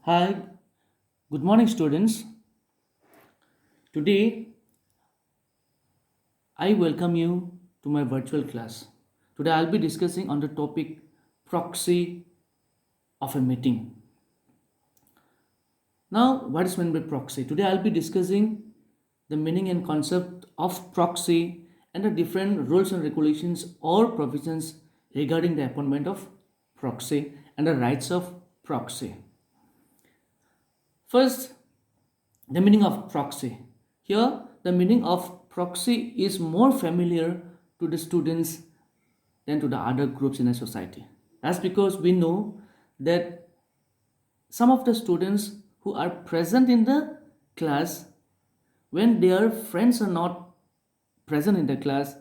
Hi, good morning, students. Today, I welcome you to my virtual class. Today, I'll be discussing on the topic proxy of a meeting. Now, what is meant by proxy? Today, I'll be discussing the meaning and concept of proxy and the different rules and regulations or provisions regarding the appointment of proxy and the rights of proxy. First, the meaning of proxy. Here, the meaning of proxy is more familiar to the students than to the other groups in a society. That's because we know that some of the students who are present in the class, when their friends are not present in the class,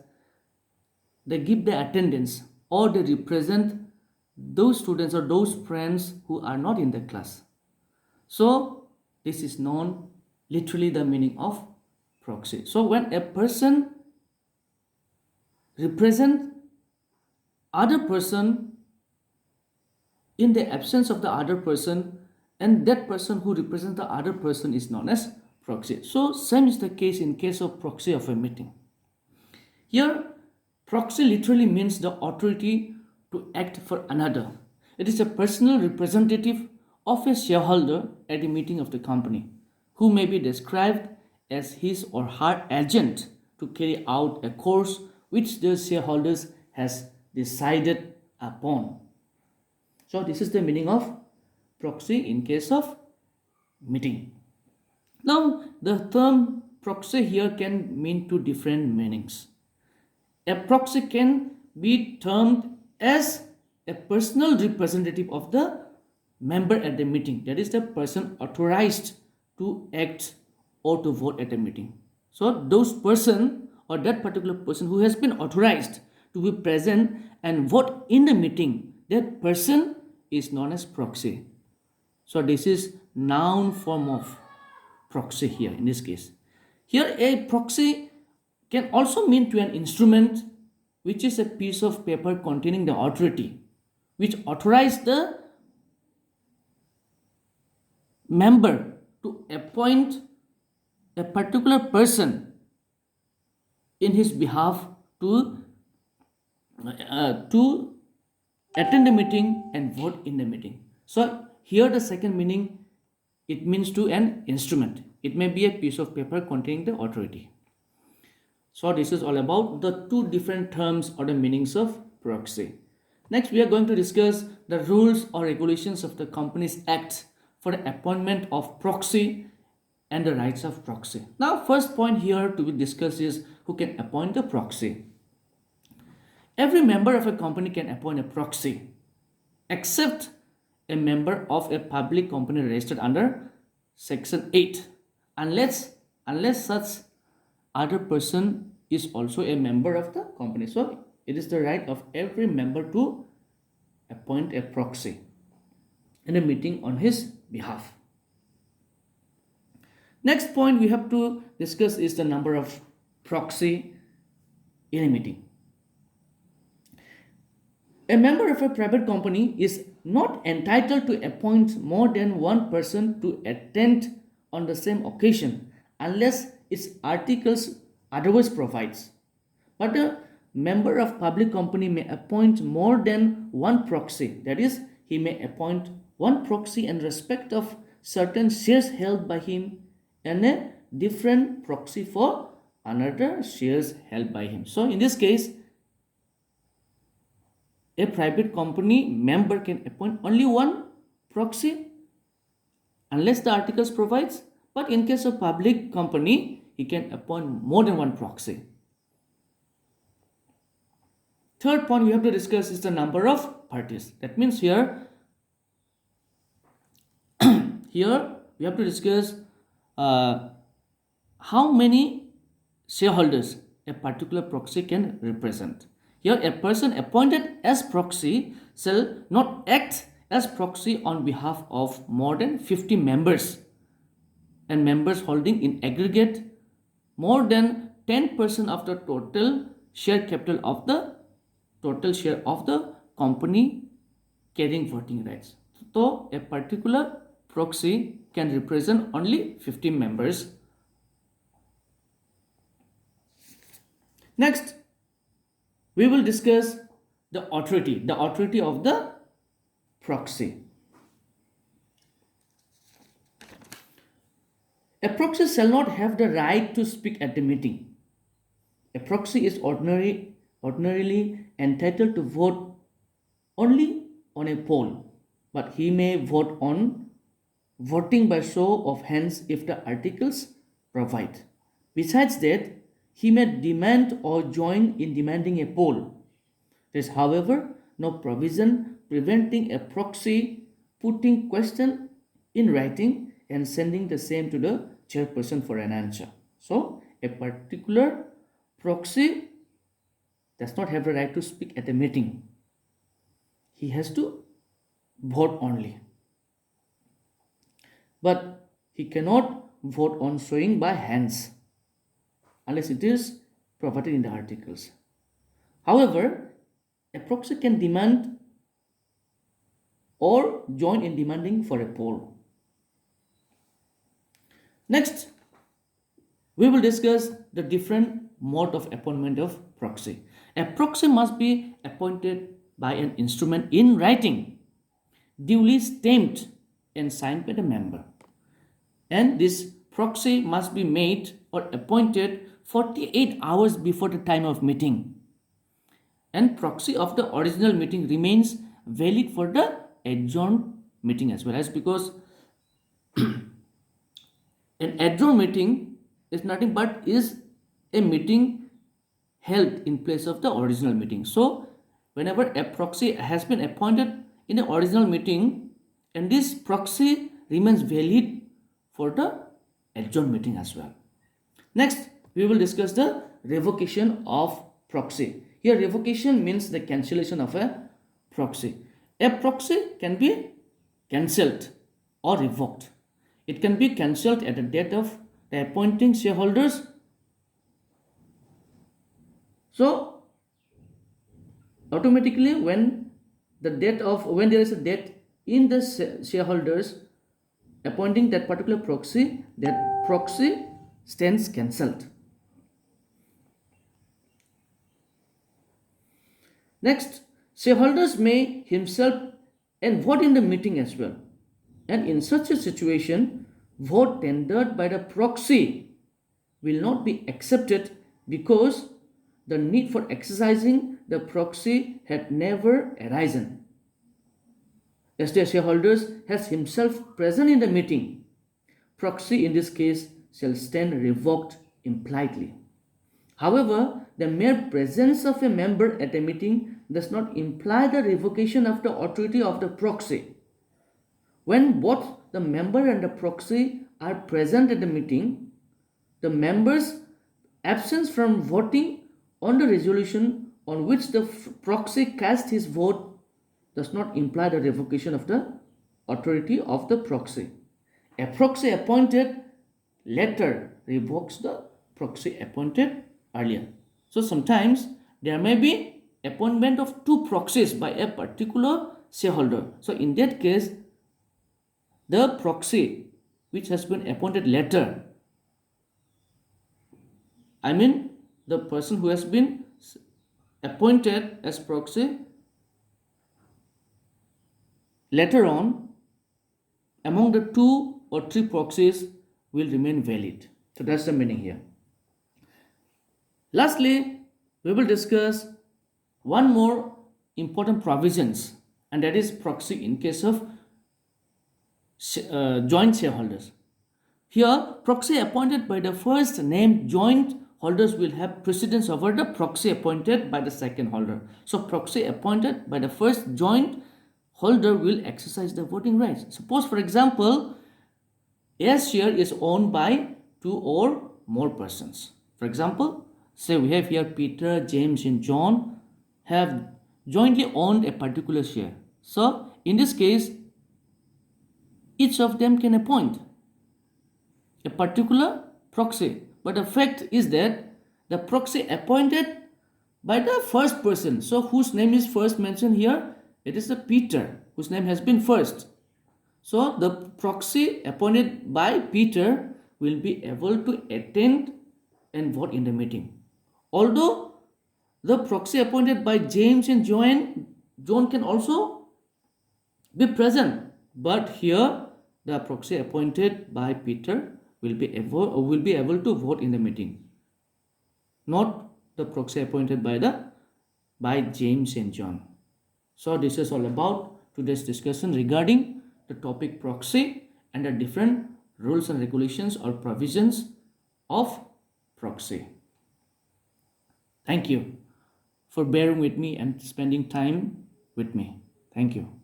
they give the attendance or they represent those students or those friends who are not in the class. So this is known literally the meaning of proxy. So when a person represent other person in the absence of the other person, and that person who represents the other person is known as proxy. So same is the case in case of proxy of a meeting. Here proxy literally means the authority to act for another. It is a personal representative of a shareholder at a meeting of the company who may be described as his or her agent to carry out a course which the shareholders has decided upon. So this is the meaning of proxy in case of meeting. Now the term proxy here can mean two different meanings. A proxy can be termed as a personal representative of the member at the meeting, that is the person authorized to act or to vote at a meeting. So those person or that particular person who has been authorized to be present and vote in the meeting, that person is known as proxy. So this is noun form of proxy here in this case. Here a proxy can also mean to an instrument which is a piece of paper containing the authority which authorizes the member to appoint a particular person in his behalf to attend the meeting and vote in the meeting. So here the second meaning, it means to an instrument. It may be a piece of paper containing the authority. So this is all about the two different terms or the meanings of proxy. Next, we are going to discuss the rules or regulations of the Companies Act for the appointment of proxy and the rights of proxy. Now, first point here to be discussed is who can appoint the proxy. Every member of a company can appoint a proxy, except a member of a public company registered under Section 8, unless such other person is also a member of the company. So it is the right of every member to appoint a proxy in a meeting on his behalf. Next point we have to discuss is the number of proxy in a meeting. A member of a private company is not entitled to appoint more than one person to attend on the same occasion unless its articles otherwise provides. But a member of public company may appoint more than one proxy. That is, he may appoint one proxy in respect of certain shares held by him and a different proxy for another shares held by him. So in this case, a private company member can appoint only one proxy unless the articles provides, but in case of public company, he can appoint more than one proxy. Third point we have to discuss is the number of parties. That means here we have to discuss how many shareholders a particular proxy can represent. Here a person appointed as proxy shall not act as proxy on behalf of more than 50 members and members holding in aggregate more than 10% of the total share capital of the total share of the company carrying voting rights. So a particular proxy can represent only 50 members. Next, we will discuss the authority of the proxy. A proxy shall not have the right to speak at the meeting. A proxy is ordinarily entitled to vote only on a poll, but he may vote on voting by show of hands if the articles provide. Besides that, he may demand or join in demanding a poll. There is, however, no provision preventing a proxy putting question in writing and sending the same to the chairperson for an answer. So, a particular proxy does not have the right to speak at a meeting. He has to vote only. But he cannot vote on showing by hands unless it is provided in the articles. However, a proxy can demand or join in demanding for a poll. Next, we will discuss the different mode of appointment of proxy. A proxy must be appointed by an instrument in writing, duly stamped and signed by the member. And this proxy must be made or appointed 48 hours before the time of meeting. And proxy of the original meeting remains valid for the adjourned meeting as well, as because an adjourned meeting is nothing but is a meeting held in place of the original meeting. So whenever a proxy has been appointed in the original meeting, and this proxy remains valid for the adjourned meeting as well. Next, we will discuss the revocation of proxy. Here, revocation means the cancellation of a proxy. A proxy can be cancelled or revoked. It can be cancelled at the date of the appointing shareholders. So, automatically when there is a date in the shareholders appointing that particular proxy, that proxy stands cancelled. Next, shareholders may himself and vote in the meeting as well. And in such a situation, vote tendered by the proxy will not be accepted because the need for exercising the proxy had never arisen. As the shareholders has himself present in the meeting, proxy in this case shall stand revoked impliedly. However, the mere presence of a member at a meeting does not imply the revocation of the authority of the proxy. When both the member and the proxy are present at the meeting, the member's absence from voting on the resolution on which the proxy cast his vote does not imply the revocation of the authority of the proxy. A proxy appointed later revokes the proxy appointed earlier. So sometimes there may be appointment of two proxies by a particular shareholder. So in that case, the proxy which has been appointed later, the person who has been appointed as proxy later on, among the two or three proxies will remain valid. So that's the meaning here. Lastly, we will discuss one more important provisions, and that is proxy in case of joint shareholders. Here, proxy appointed by the first named joint holders will have precedence over the proxy appointed by the second holder. So proxy appointed by the first joint holder will exercise the voting rights. Suppose, for example, a share is owned by two or more persons. For example, say we have here Peter, James and John have jointly owned a particular share. So in this case, each of them can appoint a particular proxy. But the fact is that the proxy appointed by the first person, so whose name is first mentioned here, it is the Peter, whose name has been first. So the proxy appointed by Peter will be able to attend and vote in the meeting. Although the proxy appointed by James and John can also be present, but here the proxy appointed by Peter will be able to vote in the meeting, not the proxy appointed by James and John. So this is all about today's discussion regarding the topic proxy and the different rules and regulations or provisions of proxy. Thank you for bearing with me and spending time with me. Thank you.